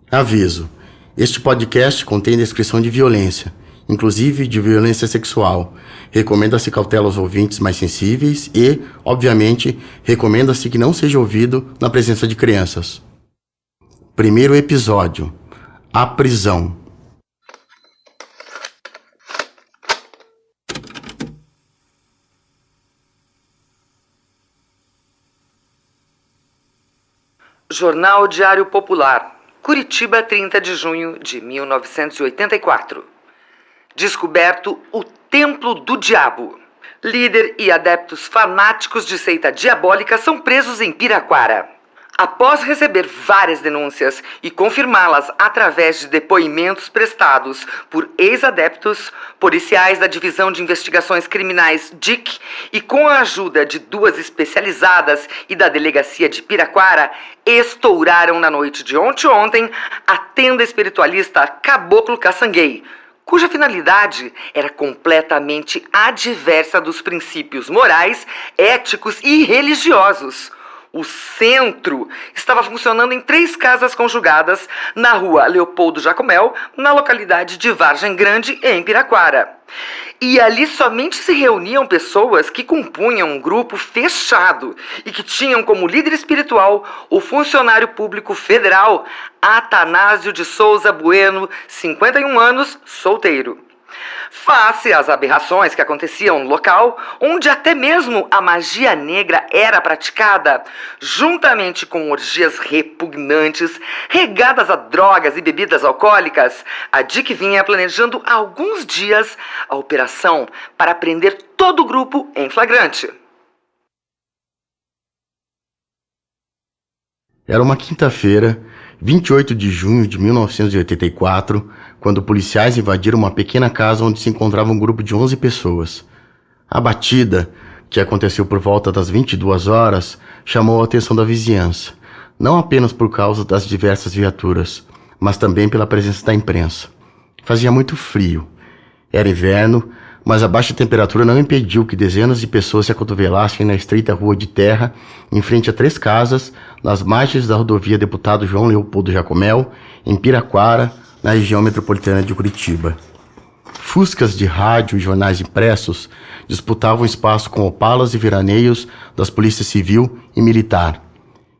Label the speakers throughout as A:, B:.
A: Aviso: este podcast contém descrição de violência, inclusive de violência sexual. Recomenda-se cautela aos ouvintes mais sensíveis e, obviamente, recomenda-se que não seja ouvido na presença de crianças. Primeiro episódio: A prisão.
B: Jornal Diário Popular, Curitiba, 30 de junho de 1984. Descoberto o Templo do Diabo. Líder e adeptos fanáticos de seita diabólica são presos em Piraquara. Após receber várias denúncias e confirmá-las através de depoimentos prestados por ex-adeptos, policiais da Divisão de Investigações Criminais DIC e com a ajuda de 2 especializadas e da Delegacia de Piraquara, estouraram na noite de ontem a tenda espiritualista Caboclo Caçanguei, cuja finalidade era completamente adversa dos princípios morais, éticos e religiosos. O centro estava funcionando em 3 casas conjugadas na rua Leopoldo Jacomel, na localidade de Vargem Grande, em Piraquara. E ali somente se reuniam pessoas que compunham um grupo fechado e que tinham como líder espiritual o funcionário público federal Atanásio de Souza Bueno, 51 anos, solteiro. Face às aberrações que aconteciam no local, onde até mesmo a magia negra era praticada, juntamente com orgias repugnantes, regadas a drogas e bebidas alcoólicas, a DIC vinha planejando há alguns dias a operação para prender todo o grupo em flagrante.
A: Era uma quinta-feira, 28 de junho de 1984, quando policiais invadiram uma pequena casa onde se encontrava um grupo de 11 pessoas. A batida, que aconteceu por volta das 22 horas, chamou a atenção da vizinhança, não apenas por causa das diversas viaturas, mas também pela presença da imprensa. Fazia muito frio. Era inverno, mas a baixa temperatura não impediu que dezenas de pessoas se acotovelassem na estreita rua de terra, em frente a 3 casas, nas margens da rodovia Deputado João Leopoldo Jacomel, em Piraquara, na região metropolitana de Curitiba. Fuscas de rádio e jornais impressos disputavam espaço com opalas e veraneios das polícias civil e militar.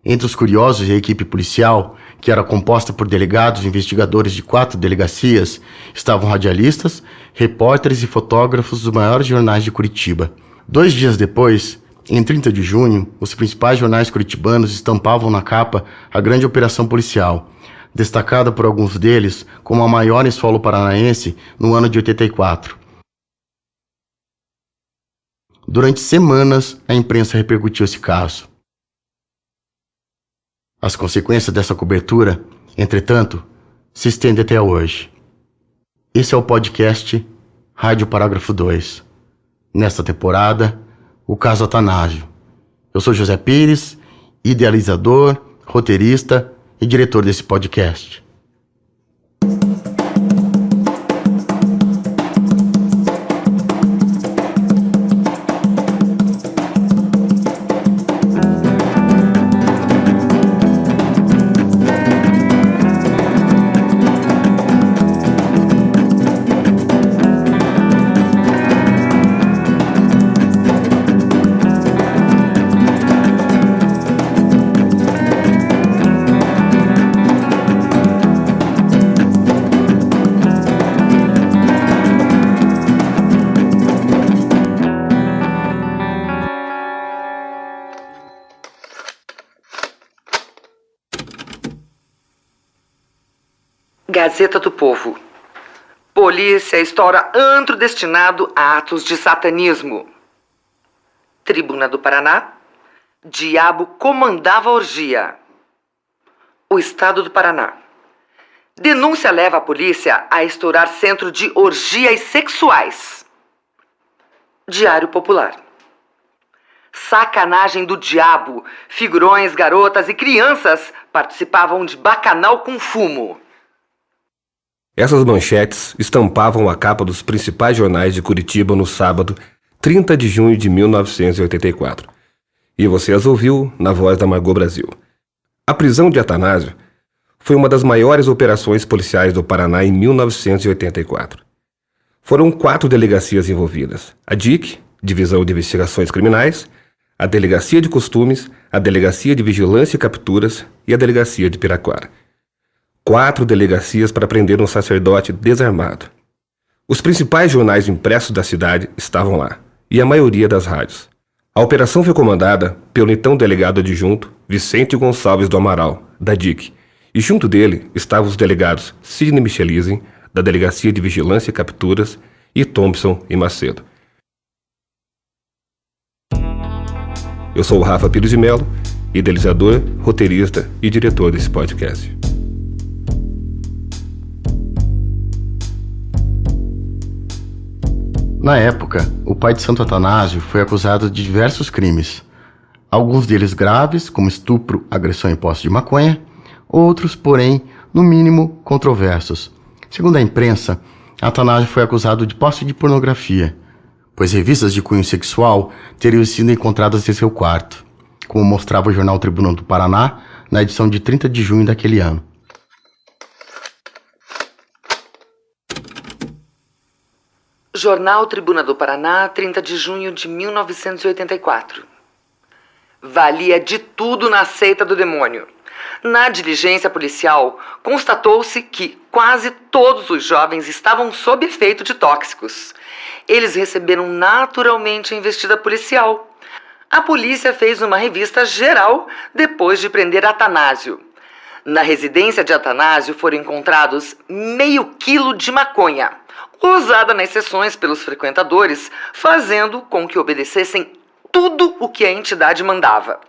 A: Entre os curiosos e a equipe policial, que era composta por delegados e investigadores de 4 delegacias, estavam radialistas, repórteres e fotógrafos dos maiores jornais de Curitiba. 2 dias depois, em 30 de junho, os principais jornais curitibanos estampavam na capa a grande operação policial, destacada por alguns deles como a maior em solo paranaense no ano de 84. Durante semanas, a imprensa repercutiu esse caso. As consequências dessa cobertura, entretanto, se estendem até hoje. Esse é o podcast Rádio Parágrafo 2. Nesta temporada, o caso Atanásio. Eu sou José Pires, idealizador, roteirista e diretor desse podcast.
B: Gazeta do Povo. Polícia estoura antro destinado a atos de satanismo. Tribuna do Paraná. Diabo comandava a orgia. O Estado do Paraná. Denúncia leva a polícia a estourar centro de orgias sexuais. Diário Popular. Sacanagem do diabo. Figurões, garotas e crianças participavam de bacanal com fumo.
C: Essas manchetes estampavam a capa dos principais jornais de Curitiba no sábado, 30 de junho de 1984. E você as ouviu na voz da Margot Brasil. A prisão de Atanásio foi uma das maiores operações policiais do Paraná em 1984. Foram 4 delegacias envolvidas: a DIC, Divisão de Investigações Criminais, a Delegacia de Costumes, a Delegacia de Vigilância e Capturas e a Delegacia de Piraquara. 4 delegacias para prender um sacerdote desarmado. Os principais jornais impressos da cidade estavam lá, e a maioria das rádios. A operação foi comandada pelo então delegado adjunto Vicente Gonçalves do Amaral, da DIC, e junto dele estavam os delegados Sidney Michelizzi, da Delegacia de Vigilância e Capturas, e Thompson e Macedo. Eu sou o Rafa Pires de Melo, idealizador, roteirista e diretor desse podcast.
A: Na época, o pai de Santo Atanásio foi acusado de diversos crimes, alguns deles graves, como estupro, agressão e posse de maconha, outros, porém, no mínimo, controversos. Segundo a imprensa, Atanásio foi acusado de posse de pornografia, pois revistas de cunho sexual teriam sido encontradas em seu quarto, como mostrava o jornal Tribuna do Paraná na edição de 30 de junho daquele ano.
B: Jornal Tribuna do Paraná, 30 de junho de 1984. Valia de tudo na seita do demônio. Na diligência policial, constatou-se que quase todos os jovens estavam sob efeito de tóxicos. Eles receberam naturalmente a investida policial. A polícia fez uma revista geral depois de prender Atanásio. Na residência de Atanásio foram encontrados meio quilo de maconha, usada nas sessões pelos frequentadores, fazendo com que obedecessem tudo o que a entidade mandava.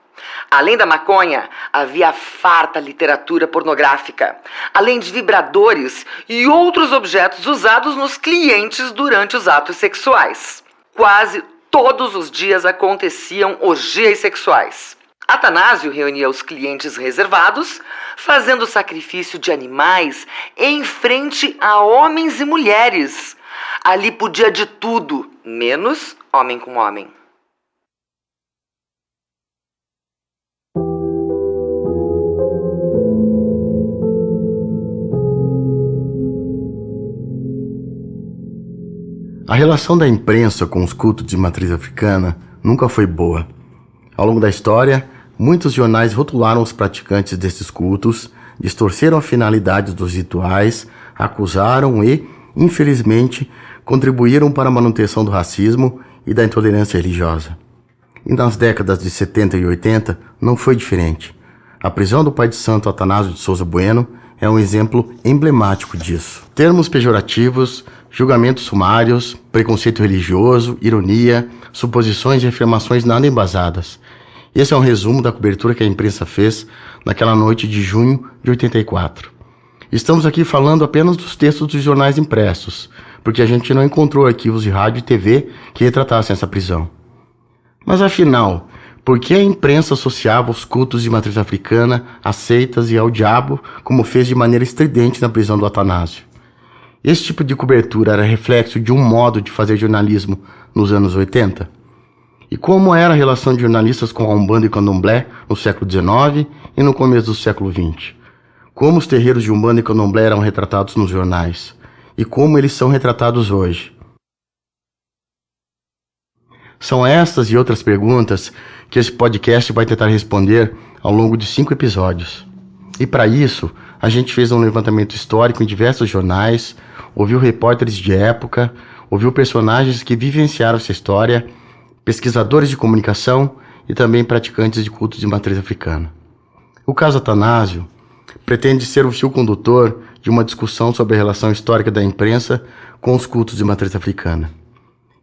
B: Além da maconha, havia farta literatura pornográfica, além de vibradores e outros objetos usados nos clientes durante os atos sexuais. Quase todos os dias aconteciam orgias sexuais. Atanásio reunia os clientes reservados, fazendo sacrifício de animais em frente a homens e mulheres. Ali podia de tudo, menos homem com homem.
A: A relação da imprensa com os cultos de matriz africana nunca foi boa. Ao longo da história, muitos jornais rotularam os praticantes desses cultos, distorceram a finalidade dos rituais, acusaram e, infelizmente, contribuíram para a manutenção do racismo e da intolerância religiosa. E nas décadas de 70 e 80 não foi diferente. A prisão do pai de santo Atanásio de Souza Bueno é um exemplo emblemático disso. Termos pejorativos, julgamentos sumários, preconceito religioso, ironia, suposições e afirmações nada embasadas. Esse é um resumo da cobertura que a imprensa fez naquela noite de junho de 84. Estamos aqui falando apenas dos textos dos jornais impressos, porque a gente não encontrou arquivos de rádio e TV que retratassem essa prisão. Mas afinal, por que a imprensa associava os cultos de matriz africana às seitas e ao diabo, como fez de maneira estridente na prisão do Atanásio? Esse tipo de cobertura era reflexo de um modo de fazer jornalismo nos anos 80? E como era a relação de jornalistas com a Umbanda e Candomblé no século XIX e no começo do século XX? Como os terreiros de Umbanda e Candomblé eram retratados nos jornais? E como eles são retratados hoje? São essas e outras perguntas que esse podcast vai tentar responder ao longo de 5 episódios. E para isso, a gente fez um levantamento histórico em diversos jornais, ouviu repórteres de época, ouviu personagens que vivenciaram essa história, pesquisadores de comunicação e também praticantes de cultos de matriz africana. O caso Atanásio pretende ser o fio condutor de uma discussão sobre a relação histórica da imprensa com os cultos de matriz africana.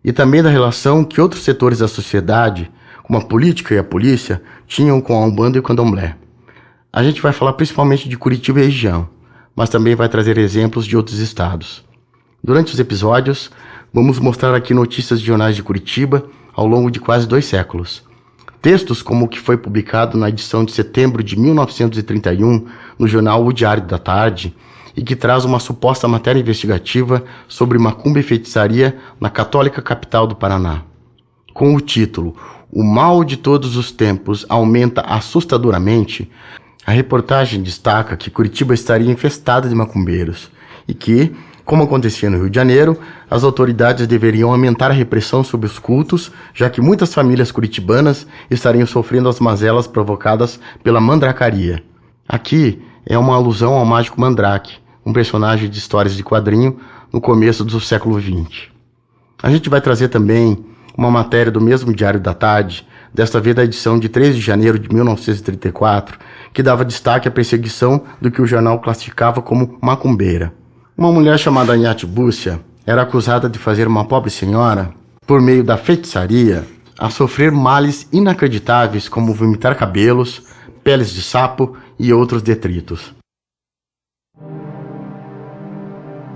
A: E também da relação que outros setores da sociedade, como a política e a polícia, tinham com a Umbanda e o Candomblé. A gente vai falar principalmente de Curitiba e região, mas também vai trazer exemplos de outros estados. Durante os episódios, vamos mostrar aqui notícias de jornais de Curitiba ao longo de quase 2 séculos. Textos como o que foi publicado na edição de setembro de 1931 no jornal O Diário da Tarde e que traz uma suposta matéria investigativa sobre macumba e feitiçaria na católica capital do Paraná. Com o título "O mal de todos os tempos aumenta assustadoramente", A reportagem destaca que Curitiba estaria infestada de macumbeiros e que, como acontecia no Rio de Janeiro, as autoridades deveriam aumentar a repressão sobre os cultos, já que muitas famílias curitibanas estariam sofrendo as mazelas provocadas pela mandracaria. Aqui é uma alusão ao mágico Mandrake, um personagem de histórias de quadrinho no começo do século XX. A gente vai trazer também uma matéria do mesmo Diário da Tarde, desta vez da edição de 3 de janeiro de 1934, que dava destaque à perseguição do que o jornal classificava como macumbeira. Uma mulher chamada Anhate Bússia era acusada de fazer uma pobre senhora, por meio da feitiçaria, a sofrer males inacreditáveis como vomitar cabelos, peles de sapo e outros detritos.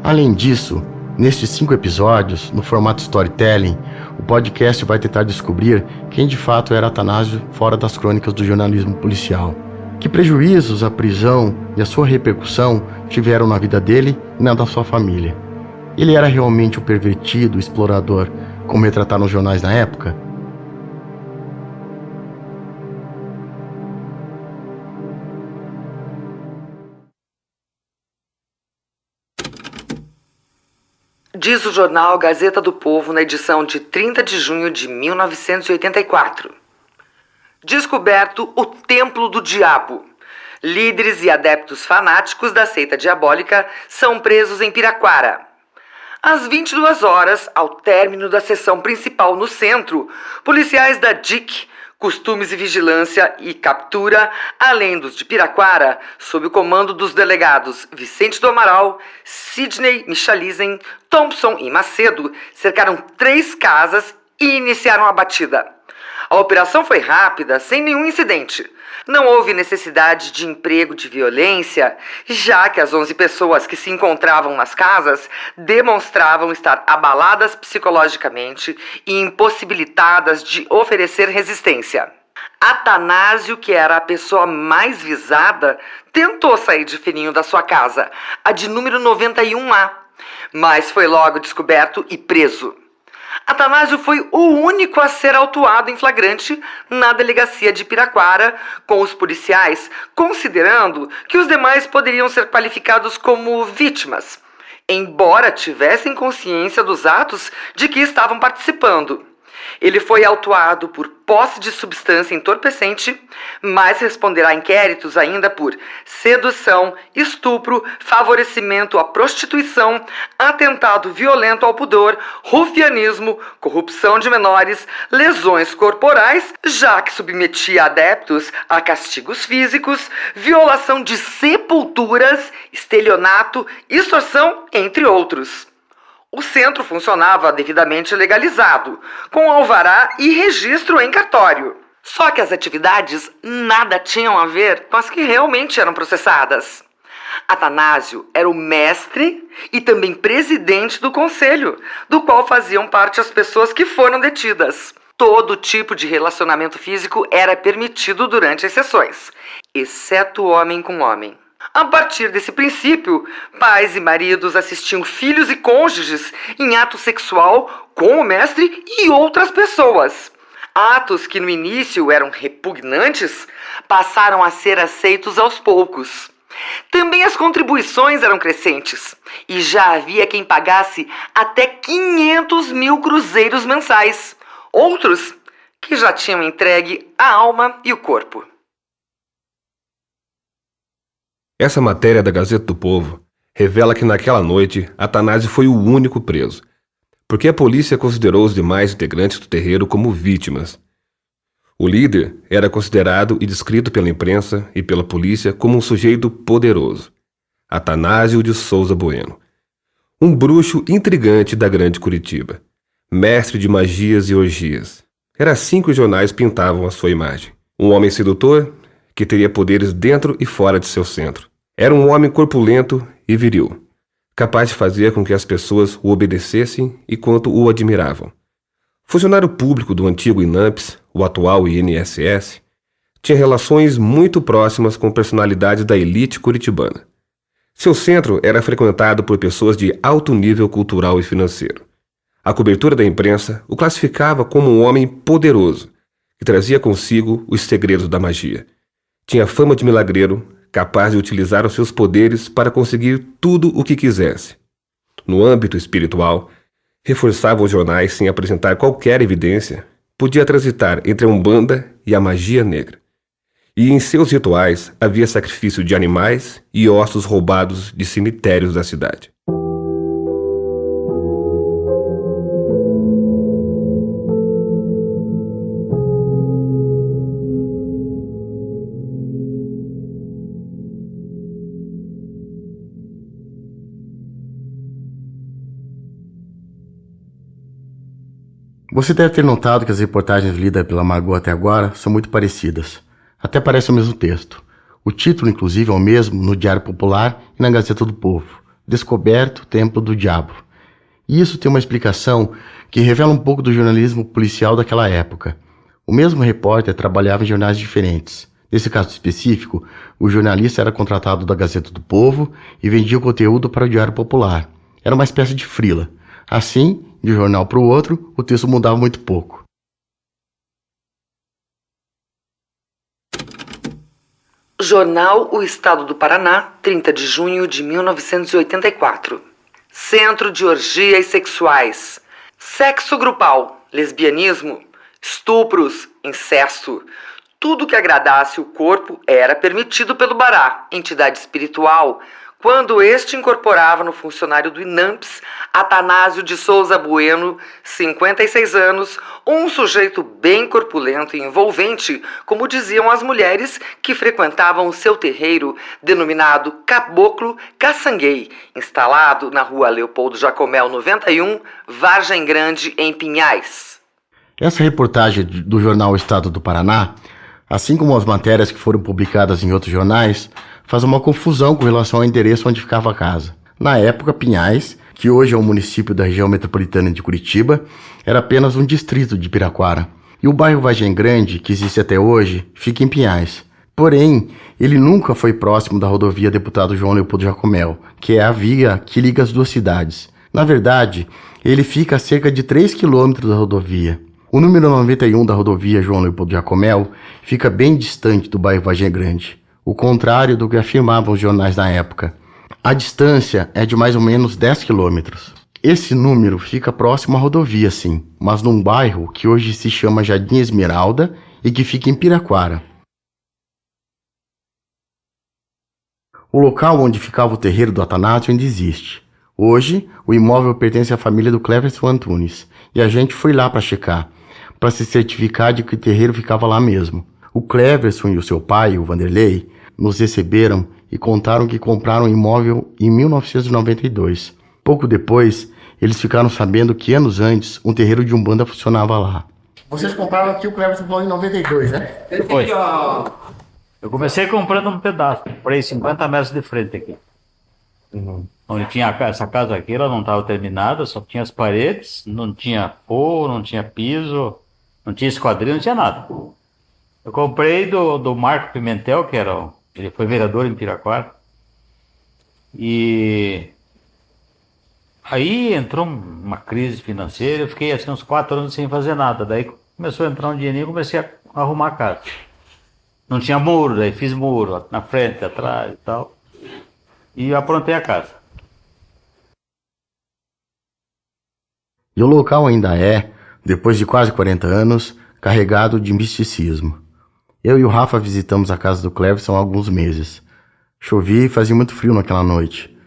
A: Além disso, nestes 5 episódios, no formato storytelling, o podcast vai tentar descobrir quem de fato era Atanásio fora das crônicas do jornalismo policial. Que prejuízos a prisão e a sua repercussão tiveram na vida dele e na da sua família. Ele era realmente o pervertido, o explorador, como retrataram os jornais na época?
B: Diz o jornal Gazeta do Povo na edição de 30 de junho de 1984. Descoberto o Templo do Diabo. Líderes e adeptos fanáticos da seita diabólica são presos em Piraquara. Às 22 horas, ao término da sessão principal no centro, policiais da DIC, Costumes e Vigilância e Captura, além dos de Piraquara, sob o comando dos delegados Vicente do Amaral, Sidney Michalizen, Thompson e Macedo, cercaram 3 casas e iniciaram a batida. A operação foi rápida, sem nenhum incidente. Não houve necessidade de emprego de violência, já que as 11 pessoas que se encontravam nas casas demonstravam estar abaladas psicologicamente e impossibilitadas de oferecer resistência. Atanásio, que era a pessoa mais visada, tentou sair de fininho da sua casa, a de número 91A, mas foi logo descoberto e preso. Atanásio foi o único a ser autuado em flagrante na delegacia de Piraquara, com os policiais considerando que os demais poderiam ser qualificados como vítimas, embora tivessem consciência dos atos de que estavam participando. Ele foi autuado por posse de substância entorpecente, mas responderá a inquéritos ainda por sedução, estupro, favorecimento à prostituição, atentado violento ao pudor, rufianismo, corrupção de menores, lesões corporais, já que submetia adeptos a castigos físicos, violação de sepulturas, estelionato, extorsão, entre outros. O centro funcionava devidamente legalizado, com alvará e registro em cartório. Só que as atividades nada tinham a ver com as que realmente eram processadas. Atanásio era o mestre e também presidente do conselho, do qual faziam parte as pessoas que foram detidas. Todo tipo de relacionamento físico era permitido durante as sessões, exceto homem com homem. A partir desse princípio, pais e maridos assistiam filhos e cônjuges em ato sexual com o mestre e outras pessoas. Atos que no início eram repugnantes passaram a ser aceitos aos poucos. Também as contribuições eram crescentes e já havia quem pagasse até 500 mil cruzeiros mensais. Outros que já tinham entregue a alma e o corpo.
C: Essa matéria da Gazeta do Povo revela que naquela noite Atanásio foi o único preso, porque a polícia considerou os demais integrantes do terreiro como vítimas. O líder era considerado e descrito pela imprensa e pela polícia como um sujeito poderoso, Atanásio de Souza Bueno, um bruxo intrigante da grande Curitiba, mestre de magias e orgias. Era assim que os jornais pintavam a sua imagem. Um homem sedutor que teria poderes dentro e fora de seu centro. Era um homem corpulento e viril, capaz de fazer com que as pessoas o obedecessem e quanto o admiravam. Funcionário público do antigo INAMPS, o atual INSS, tinha relações muito próximas com personalidades da elite curitibana. Seu centro era frequentado por pessoas de alto nível cultural e financeiro. A cobertura da imprensa o classificava como um homem poderoso, que trazia consigo os segredos da magia. Tinha fama de milagreiro, capaz de utilizar os seus poderes para conseguir tudo o que quisesse. No âmbito espiritual, reforçava os jornais sem apresentar qualquer evidência, podia transitar entre a Umbanda e a magia negra. E em seus rituais havia sacrifício de animais e ossos roubados de cemitérios da cidade.
A: Você deve ter notado que as reportagens lidas pela Margot até agora são muito parecidas. Até parece o mesmo texto. O título, inclusive, é o mesmo no Diário Popular e na Gazeta do Povo. Descoberto o Templo do Diabo. E isso tem uma explicação que revela um pouco do jornalismo policial daquela época. O mesmo repórter trabalhava em jornais diferentes. Nesse caso específico, o jornalista era contratado da Gazeta do Povo e vendia o conteúdo para o Diário Popular. Era uma espécie de freela. Assim, de um jornal para o outro, o texto mudava muito pouco.
B: Jornal O Estado do Paraná, 30 de junho de 1984. Centro de orgias sexuais. Sexo grupal, lesbianismo, estupros, incesto. Tudo que agradasse o corpo era permitido pelo Bará, entidade espiritual, quando este incorporava no funcionário do INAMPS, Atanásio de Souza Bueno, 56 anos, um sujeito bem corpulento e envolvente, como diziam as mulheres que frequentavam o seu terreiro, denominado Caboclo Caçanguei, instalado na rua Leopoldo Jacomel 91, Vargem Grande, em Pinhais.
A: Essa reportagem do jornal O Estado do Paraná, assim como as matérias que foram publicadas em outros jornais, faz uma confusão com relação ao endereço onde ficava a casa. Na época, Pinhais, que hoje é um município da região metropolitana de Curitiba, era apenas um distrito de Piraquara. E o bairro Vargem Grande, que existe até hoje, fica em Pinhais. Porém, ele nunca foi próximo da rodovia Deputado João Leopoldo Jacomel, que é a via que liga as duas cidades. Na verdade, ele fica a cerca de 3 quilômetros da rodovia. O número 91 da rodovia João Leopoldo Jacomel fica bem distante do bairro Vargem Grande, o contrário do que afirmavam os jornais na época. A distância é de mais ou menos 10 quilômetros. Esse número fica próximo à rodovia, sim, mas num bairro que hoje se chama Jardim Esmeralda e que fica em Piraquara. O local onde ficava o terreiro do Atanásio ainda existe. Hoje, o imóvel pertence à família do Cleverson Antunes e a gente foi lá para checar, para se certificar de que o terreiro ficava lá mesmo. O Cleverson e o seu pai, o Vanderlei, nos receberam e contaram que compraram o imóvel em 1992. Pouco depois, eles ficaram sabendo que anos antes, um terreiro de Umbanda funcionava lá. Vocês compraram aqui, o Cleverson falou, em 92, né?
D: Foi. Eu comecei comprando um pedaço, comprei 50 metros de frente aqui. Onde tinha essa casa aqui, ela não estava terminada, só tinha as paredes, não tinha forro, não tinha piso, não tinha esquadrilha, não tinha nada. Eu comprei do Marco Pimentel, ele foi vereador em Piraquara. E aí entrou uma crise financeira, eu fiquei assim uns 4 anos sem fazer nada. Daí começou a entrar um dinheirinho e comecei a arrumar a casa. Não tinha muro, daí fiz muro na frente, atrás e tal. E aprontei a casa.
A: E o local ainda é, depois de quase 40 anos, carregado de misticismo. Eu e o Rafa visitamos a casa do Cleverson há alguns meses. Chovia e fazia muito frio naquela noite.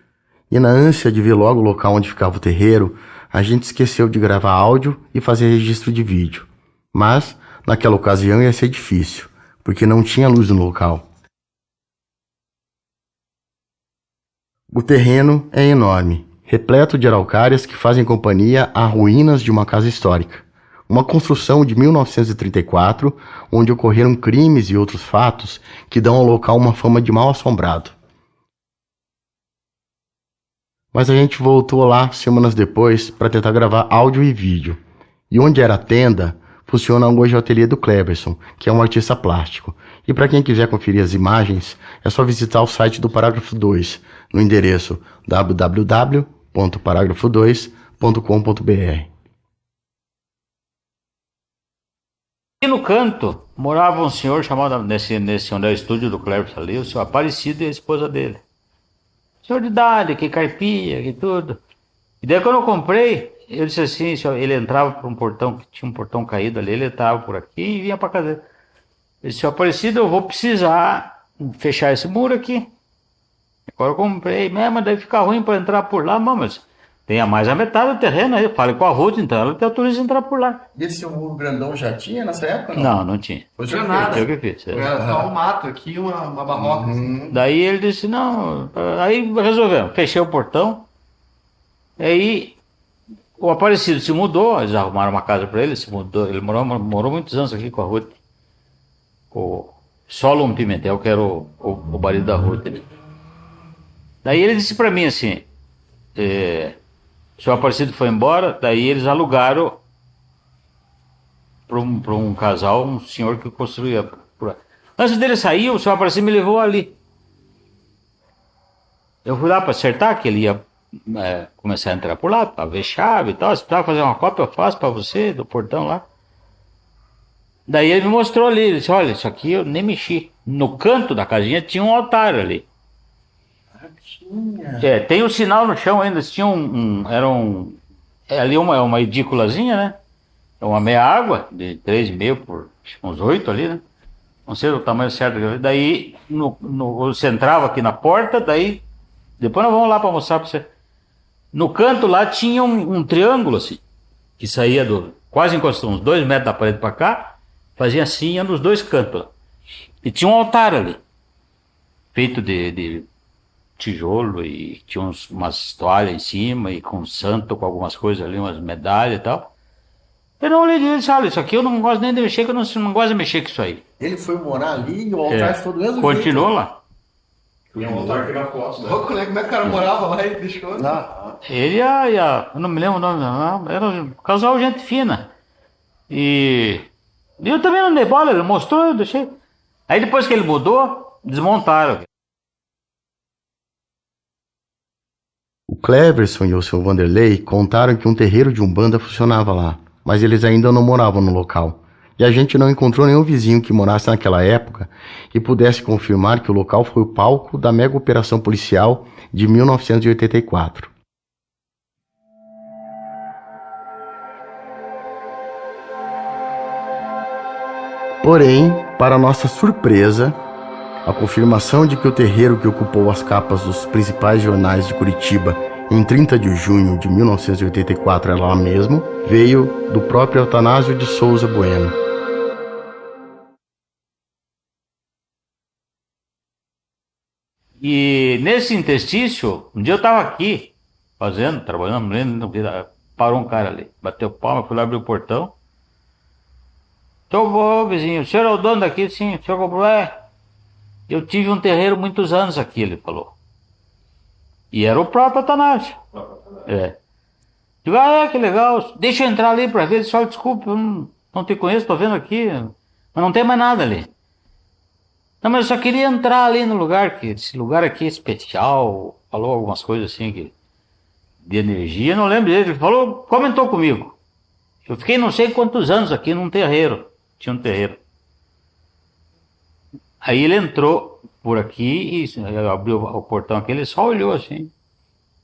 A: E na ânsia de ver logo o local onde ficava o terreiro, a gente esqueceu de gravar áudio e fazer registro de vídeo. Mas, naquela ocasião ia ser difícil, porque não tinha luz no local. O terreno é enorme, repleto de araucárias que fazem companhia a ruínas de uma casa histórica. Uma construção de 1934, onde ocorreram crimes e outros fatos que dão ao local uma fama de mal-assombrado. Mas a gente voltou lá semanas depois para tentar gravar áudio e vídeo. E onde era a tenda, funciona hoje o ateliê do Cleverson, que é um artista plástico. E para quem quiser conferir as imagens, é só visitar o site do Parágrafo 2, no endereço www.paragrafo2.com.br.
D: E no canto morava um senhor chamado, nesse onde é o estúdio do Cleber ali, o senhor Aparecido e a esposa dele. Senhor de idade, que carpia, que tudo. E daí quando eu comprei, eu disse assim, ele entrava por um portão, que tinha um portão caído ali, ele entrava por aqui e vinha para casa dele. Ele disse, senhor Aparecido, eu vou precisar fechar esse muro aqui. Agora eu comprei mesmo, daí fica ruim para entrar por lá, mas tem a mais a metade do terreno aí. Falei com a Ruth, então ela te autoriza a entrar por lá.
A: E esse muro grandão já tinha nessa época?
D: Não tinha.
A: Foi
E: Não tinha nada.
D: Eu que fiz.
E: Era só um mato aqui, uma barroca. Assim.
D: Daí ele disse, não, aí resolvemos, fechei o portão, aí o Aparecido se mudou, eles arrumaram uma casa para ele, se mudou, ele morou muitos anos aqui com a Ruth, o Solon Pimentel, que era o marido da Ruth, né? Daí ele disse para mim assim, o senhor Aparecido foi embora, daí eles alugaram para um casal, um senhor que construía por aí. Antes dele sair, o senhor Aparecido me levou ali. Eu fui lá para acertar que ele ia começar a entrar por lá, para ver chave e tal. Se precisava fazer uma cópia, eu faço para você, do portão lá. Daí ele me mostrou ali, ele disse, olha, isso aqui eu nem mexi. No canto da casinha tinha um altar ali. Tem um sinal no chão ainda, tinha ali uma edículazinha, né? É uma meia água, de 3,5 por uns 8 ali, né? Não sei o tamanho certo. Daí, você entrava aqui na porta, daí, depois nós vamos lá para mostrar para você. No canto lá tinha um triângulo assim, que saía quase encostou uns 2 metros da parede para cá, fazia assim, ia nos dois cantos lá. E tinha um altar ali, feito de tijolo, e tinha umas toalhas em cima, e com santo, com algumas coisas ali, umas medalhas e tal. Eu não olhei e disse, olha, isso aqui eu não gosto nem de mexer, que eu não gosto de mexer com isso aí.
A: Ele foi morar ali e o altar ficou do mesmo jeito.
D: Continuou lá.
E: E um altar que era foto, né? Como é que o cara morava lá e deixou?
D: Ele eu não me lembro o nome, não, era um casal gente fina. E eu também não dei bola, ele mostrou, eu deixei. Aí depois que ele mudou, desmontaram.
A: O Cleverson e o seu Vanderlei contaram que um terreiro de Umbanda funcionava lá, mas eles ainda não moravam no local. E a gente não encontrou nenhum vizinho que morasse naquela época e pudesse confirmar que o local foi o palco da mega operação policial de 1984. Porém, para nossa surpresa, a confirmação de que o terreiro que ocupou as capas dos principais jornais de Curitiba em 30 de junho de 1984 era lá mesmo, veio do próprio Euthanásio de Souza Bueno.
D: E nesse interstício, um dia eu estava aqui, trabalhando, parou um cara ali, bateu palma, fui lá abrir o portão. Então, bom, vizinho, o senhor é o dono daqui? Sim, o senhor comprou? Eu tive um terreiro muitos anos aqui, ele falou. E era o próprio Euthanásio. Digo, que legal, deixa eu entrar ali para ver, só desculpe, eu não te conheço, tô vendo aqui, mas não tem mais nada ali. Não, mas eu só queria entrar ali no lugar, que esse lugar aqui é especial, falou algumas coisas assim, de energia, não lembro dele, ele falou, comentou comigo. Eu fiquei não sei quantos anos aqui num terreiro, tinha um terreiro. Aí ele entrou por aqui e abriu o portão aqui, ele só olhou assim.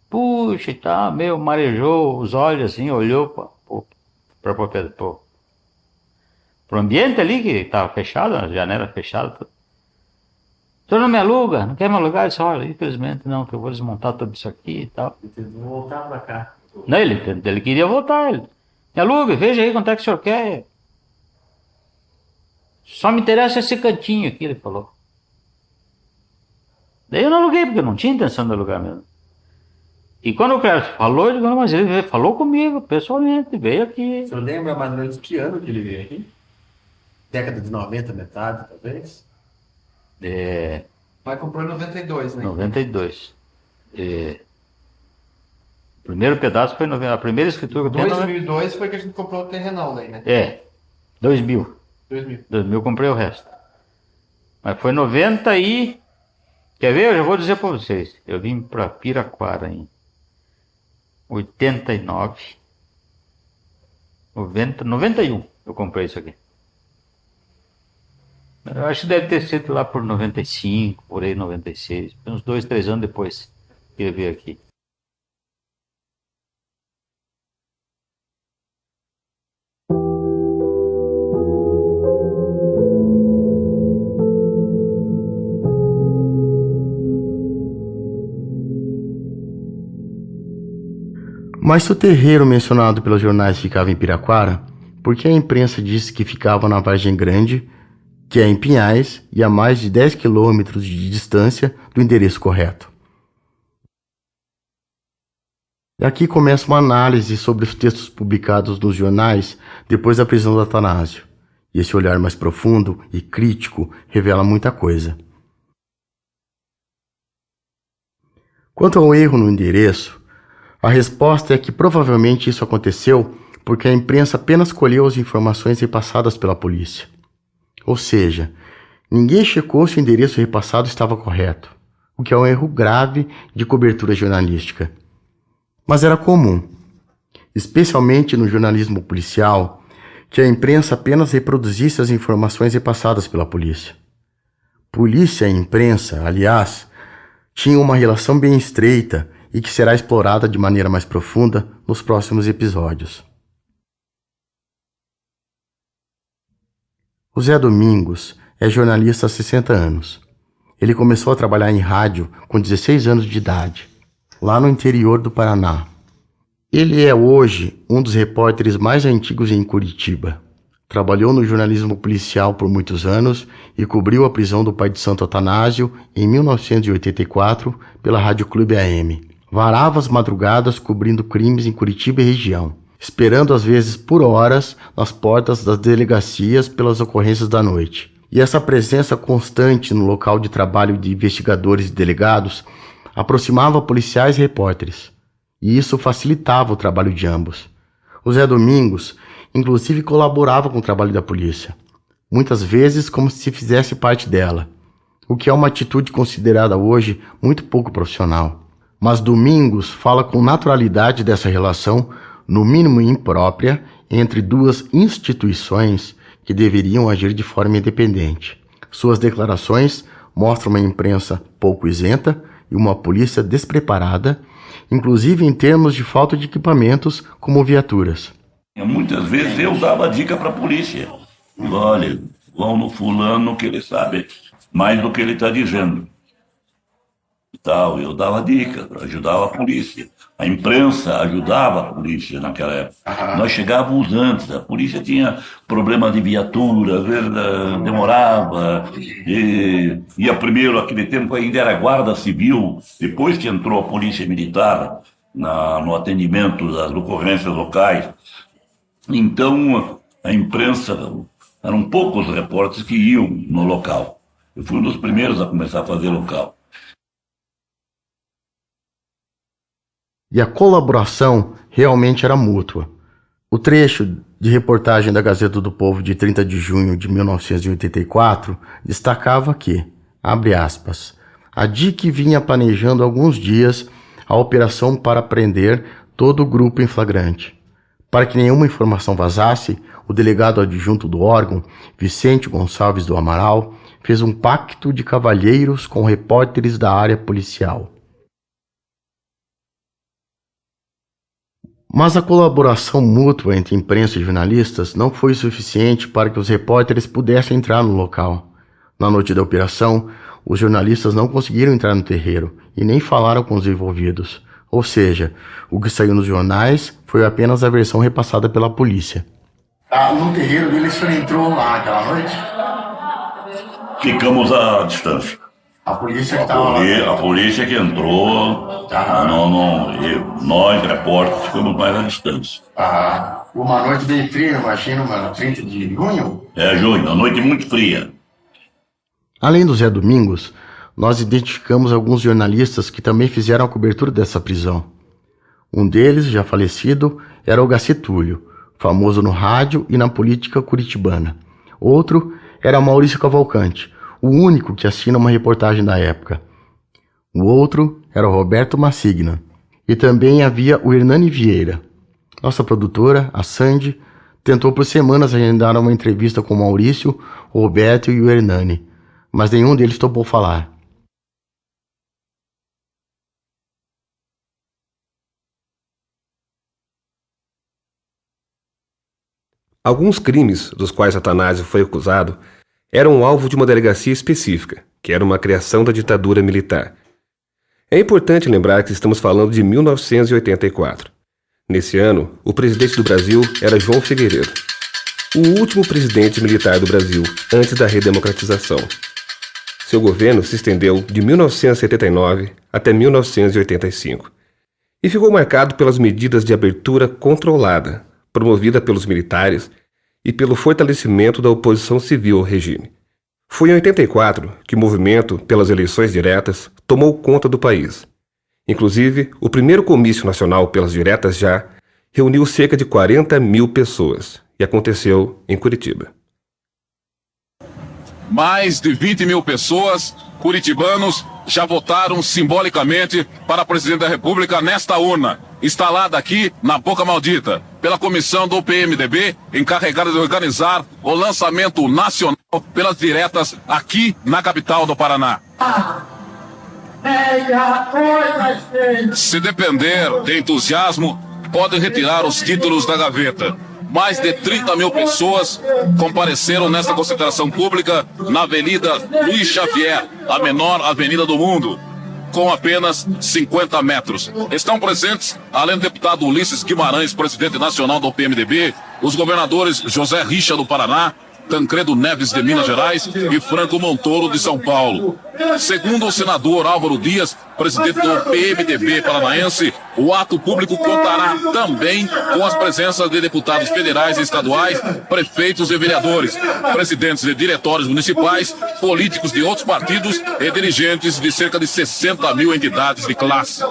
D: Puxa, tá, marejou os olhos assim, olhou pro ambiente ali que tava fechado, a janela fechada. Tudo. O senhor não me aluga? Não quer me alugar? Eu disse, olha, infelizmente não, que eu vou desmontar tudo isso aqui e tal.
E: Ele tentou voltar pra cá.
D: Não, ele queria voltar, me aluga, veja aí quanto é que o senhor quer. Só me interessa esse cantinho aqui, ele falou. Daí eu não aluguei, porque eu não tinha intenção de alugar mesmo. E quando o Cleber falou, eu digo, mas ele falou comigo, pessoalmente, veio aqui.
E: O senhor lembra mais ou menos que ano que ele veio aqui? Década de 90, metade, talvez? Mas comprou em 92, né?
D: 92. O primeiro pedaço foi a primeira escritura que eu tenho.
E: 2002 foi que a gente comprou o terrenal daí, né?
D: 2000.
E: 2000
D: eu comprei o resto. Mas foi 90 e... Quer ver? Eu já vou dizer para vocês. Eu vim para Piraquara em 89. 91 eu comprei isso aqui. Eu acho que deve ter sido lá por 95, por aí 96, uns 2, 3 anos depois que ele veio aqui.
A: Mas se o terreiro mencionado pelos jornais ficava em Piraquara, por que a imprensa disse que ficava na Vargem Grande, que é em Pinhais e a mais de 10 quilômetros de distância do endereço correto? E aqui começa uma análise sobre os textos publicados nos jornais depois da prisão do Atanásio. E esse olhar mais profundo e crítico revela muita coisa. Quanto ao erro no endereço, a resposta é que provavelmente isso aconteceu porque a imprensa apenas colheu as informações repassadas pela polícia. Ou seja, ninguém checou se o endereço repassado estava correto, o que é um erro grave de cobertura jornalística. Mas era comum, especialmente no jornalismo policial, que a imprensa apenas reproduzisse as informações repassadas pela polícia. Polícia e imprensa, aliás, tinham uma relação bem estreita e que será explorada de maneira mais profunda nos próximos episódios. O Zé Domingos é jornalista há 60 anos. Ele começou a trabalhar em rádio com 16 anos de idade, lá no interior do Paraná. Ele é hoje um dos repórteres mais antigos em Curitiba. Trabalhou no jornalismo policial por muitos anos e cobriu a prisão do pai de Santo Atanásio em 1984 pela Rádio Clube AM. Varava as madrugadas cobrindo crimes em Curitiba e região, esperando às vezes por horas nas portas das delegacias pelas ocorrências da noite. E essa presença constante no local de trabalho de investigadores e delegados aproximava policiais e repórteres, e isso facilitava o trabalho de ambos. O Zé Domingos, inclusive, colaborava com o trabalho da polícia, muitas vezes como se fizesse parte dela, o que é uma atitude considerada hoje muito pouco profissional. Mas Domingos fala com naturalidade dessa relação, no mínimo imprópria, entre duas instituições que deveriam agir de forma independente. Suas declarações mostram uma imprensa pouco isenta e uma polícia despreparada, inclusive em termos de falta de equipamentos como viaturas.
F: Muitas vezes eu dava dica para a polícia. Olha, vão no fulano que ele sabe mais do que ele está dizendo. E tal, eu dava dica, ajudava a polícia. A imprensa ajudava a polícia naquela época. Nós chegávamos antes, a polícia tinha problema de viatura, às vezes demorava. Ia primeiro, aquele tempo ainda era guarda civil, depois que entrou a polícia militar no atendimento das ocorrências locais. Então, a imprensa, eram poucos repórteres que iam no local. Eu fui um dos primeiros a começar a fazer local.
A: E a colaboração realmente era mútua. O trecho de reportagem da Gazeta do Povo de 30 de junho de 1984 destacava que, abre aspas, a DIC vinha planejando há alguns dias a operação para prender todo o grupo em flagrante. Para que nenhuma informação vazasse, o delegado adjunto do órgão, Vicente Gonçalves do Amaral, fez um pacto de cavalheiros com repórteres da área policial. Mas a colaboração mútua entre imprensa e jornalistas não foi suficiente para que os repórteres pudessem entrar no local. Na noite da operação, os jornalistas não conseguiram entrar no terreiro e nem falaram com os envolvidos. Ou seja, o que saiu nos jornais foi apenas a versão repassada pela polícia.
G: No terreiro dele, o senhor entrou lá aquela noite?
F: Ficamos à distância.
G: A polícia que estava lá?
F: A polícia que entrou, nós, repórteres, ficamos mais à distância.
G: Uma noite bem fria, imagino, mano, 30 de junho?
F: Junho, uma noite muito fria.
A: Além do Zé Domingos, nós identificamos alguns jornalistas que também fizeram a cobertura dessa prisão. Um deles, já falecido, era o Gacetúlio, famoso no rádio e na política curitibana. Outro era Maurício Cavalcante, o único que assina uma reportagem da época. O outro era o Roberto Massigna. E também havia o Hernani Vieira. Nossa produtora, a Sandy, tentou por semanas agendar uma entrevista com o Maurício, o Roberto e o Hernani, mas nenhum deles topou falar.
C: Alguns crimes dos quais Atanásio foi acusado eram alvo de uma delegacia específica, que era uma criação da ditadura militar. É importante lembrar que estamos falando de 1984. Nesse ano, o presidente do Brasil era João Figueiredo, o último presidente militar do Brasil antes da redemocratização. Seu governo se estendeu de 1979 até 1985 e ficou marcado pelas medidas de abertura controlada, promovida pelos militares e pelo fortalecimento da oposição civil ao regime. Foi em 84 que o movimento pelas eleições diretas tomou conta do país. Inclusive, o primeiro comício nacional pelas diretas já reuniu cerca de 40 mil pessoas e aconteceu em Curitiba.
H: Mais de 20 mil pessoas, curitibanos, já votaram simbolicamente para presidente da República nesta urna, instalada aqui na Boca Maldita, pela comissão do PMDB, encarregada de organizar o lançamento nacional pelas diretas aqui na capital do Paraná. Se depender de entusiasmo, podem retirar os títulos da gaveta. Mais de 30 mil pessoas compareceram nesta concentração pública na Avenida Luiz Xavier, a menor avenida do mundo, com apenas 50 metros. Estão presentes, além do deputado Ulisses Guimarães, presidente nacional do PMDB, os governadores José Richa do Paraná, Tancredo Neves de Minas Gerais e Franco Montoro de São Paulo. Segundo o senador Álvaro Dias, presidente do PMDB paranaense, o ato público contará também com as presenças de deputados federais e estaduais, prefeitos e vereadores, presidentes de diretórios municipais, políticos de outros partidos e dirigentes de cerca de 60 mil entidades de classe.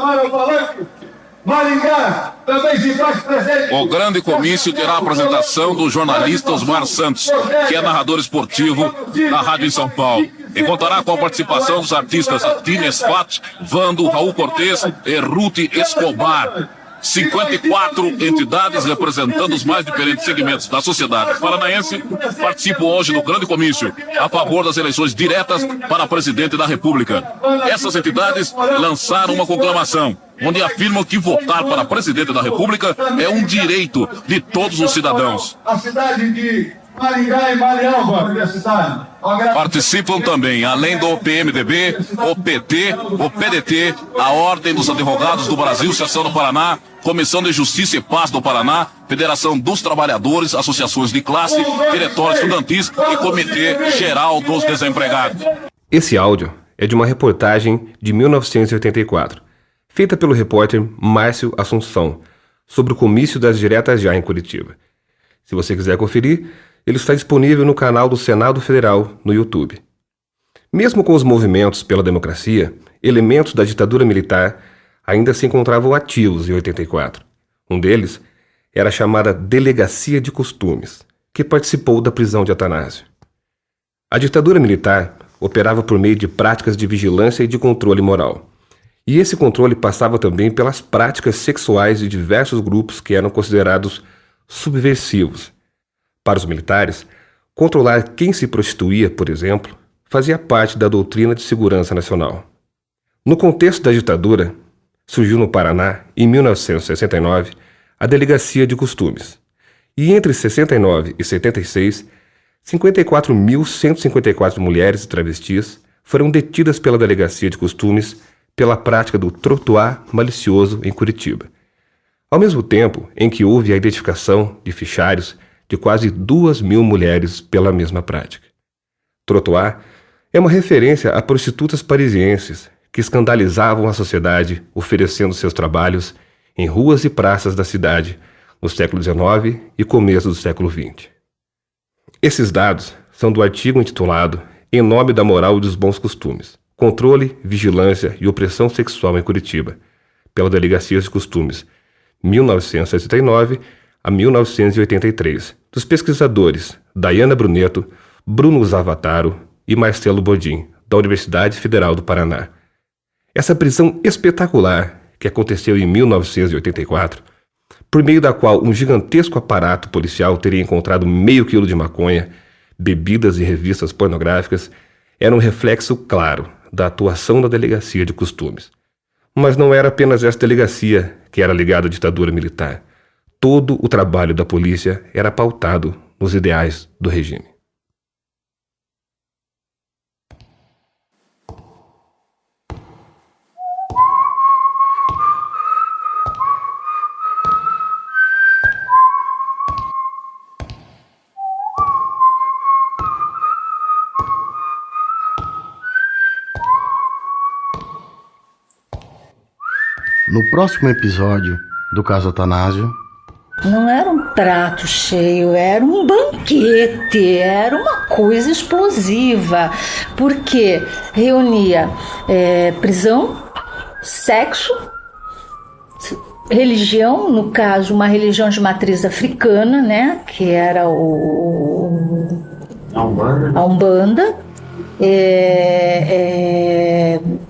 H: O grande comício terá a apresentação do jornalista Osmar Santos, que é narrador esportivo da rádio em São Paulo, e contará com a participação dos artistas Tine Sfat, Vando, Raul Cortez e Ruth Escobar. 54 entidades representando os mais diferentes segmentos da sociedade paranaense participam hoje do grande comício a favor das eleições diretas para presidente da República. Essas entidades lançaram uma conclamação onde afirmam que votar para presidente da República é um direito de todos os cidadãos.
I: A cidade de Maringá e Marialva, universidade.
H: Participam também, além do PMDB, o PT, o PDT, a Ordem dos Advogados do Brasil, Seção do Paraná, Comissão de Justiça e Paz do Paraná, Federação dos Trabalhadores, Associações de Classe, Diretório Estudantis e Comitê Geral dos Desempregados.
C: Esse áudio é de uma reportagem de 1984, feita pelo repórter Márcio Assunção, sobre o comício das diretas já em Curitiba. Se você quiser conferir, ele está disponível no canal do Senado Federal no YouTube. Mesmo com os movimentos pela democracia, elementos da ditadura militar ainda se encontravam ativos em 84. Um deles era a chamada Delegacia de Costumes, que participou da prisão de Atanásio. A ditadura militar operava por meio de práticas de vigilância e de controle moral. E esse controle passava também pelas práticas sexuais de diversos grupos que eram considerados subversivos. Para os militares, controlar quem se prostituía, por exemplo, fazia parte da doutrina de segurança nacional. No contexto da ditadura, surgiu no Paraná, em 1969, a Delegacia de Costumes. E entre 69 e 76, 54.154 mulheres e travestis foram detidas pela Delegacia de Costumes pela prática do trotuar malicioso em Curitiba. Ao mesmo tempo em que houve a identificação de fichários de quase 2.000 mulheres pela mesma prática. Trotuar é uma referência a prostitutas parisienses que escandalizavam a sociedade oferecendo seus trabalhos em ruas e praças da cidade no século XIX e começo do século XX. Esses dados são do artigo intitulado Em Nome da Moral e dos Bons Costumes, Controle, Vigilância e Opressão Sexual em Curitiba, pela Delegacia de Costumes, 1969 a 1983, dos pesquisadores Dayana Bruneto, Bruno Zavataro e Marcelo Bodin, da Universidade Federal do Paraná. Essa prisão espetacular, que aconteceu em 1984, por meio da qual um gigantesco aparato policial teria encontrado meio quilo de maconha, bebidas e revistas pornográficas, era um reflexo claro da atuação da Delegacia de Costumes. Mas não era apenas essa delegacia que era ligada à ditadura militar. Todo o trabalho da polícia era pautado nos ideais do regime.
A: No próximo episódio do caso Atanásio...
J: Não era um prato cheio, era um banquete, era uma coisa explosiva, porque reunia prisão, sexo, religião, no caso uma religião de matriz africana, né, que era a Umbanda,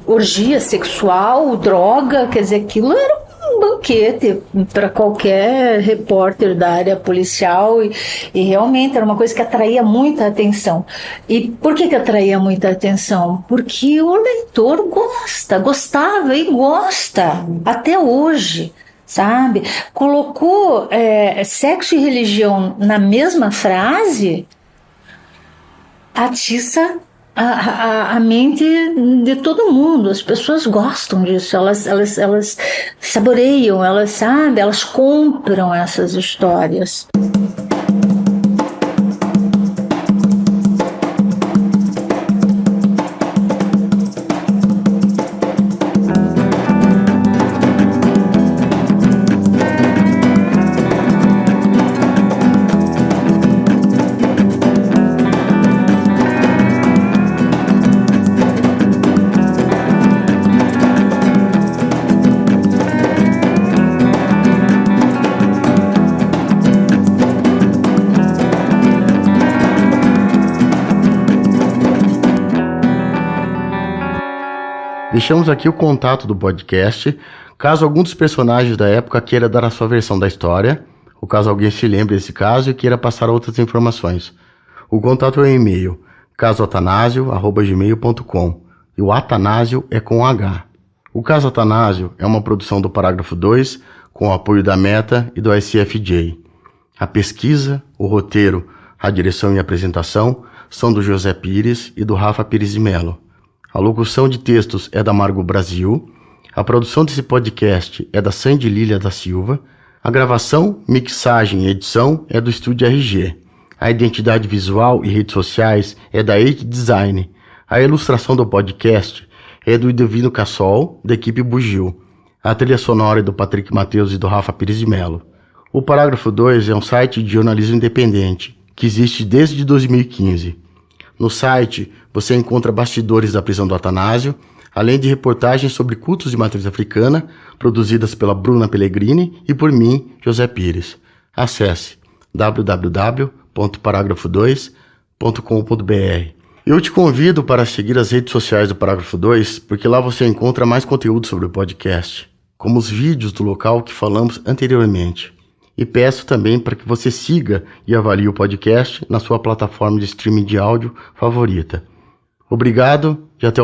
J: orgia sexual, droga, quer dizer, aquilo era um banquete para qualquer repórter da área policial e realmente era uma coisa que atraía muita atenção. E por que atraía muita atenção? Porque o leitor gostava e gosta até hoje, sabe? Colocou sexo e religião na mesma frase, atiça a mente de todo mundo. As pessoas gostam disso, elas saboreiam, elas compram essas histórias.
A: Deixamos aqui o contato do podcast, caso algum dos personagens da época queira dar a sua versão da história, ou caso alguém se lembre desse caso e queira passar outras informações. O contato é o e-mail casoatanasio@gmail.com e o Atanásio é com H. O Caso Atanásio é uma produção do Parágrafo 2 com o apoio da Meta e do ICFJ. A pesquisa, o roteiro, a direção e a apresentação são do José Pires e do Rafa Pires de Mello. A locução de textos é da Margo Brasil, a produção desse podcast é da Sandy Lília da Silva, a gravação, mixagem e edição é do Estúdio RG, a identidade visual e redes sociais é da Eight Design, a ilustração do podcast é do Idovino Cassol, da equipe Bugio, a trilha sonora é do Patrick Matheus e do Rafa Pires de Mello. O Parágrafo 2 é um site de jornalismo independente, que existe desde 2015. No site, você encontra bastidores da prisão do Atanásio, além de reportagens sobre cultos de matriz africana, produzidas pela Bruna Pellegrini e por mim, José Pires. Acesse www.paragrafo2.com.br. Eu te convido para seguir as redes sociais do Parágrafo 2, porque lá você encontra mais conteúdo sobre o podcast, como os vídeos do local que falamos anteriormente. E peço também para que você siga e avalie o podcast na sua plataforma de streaming de áudio favorita. Obrigado e até o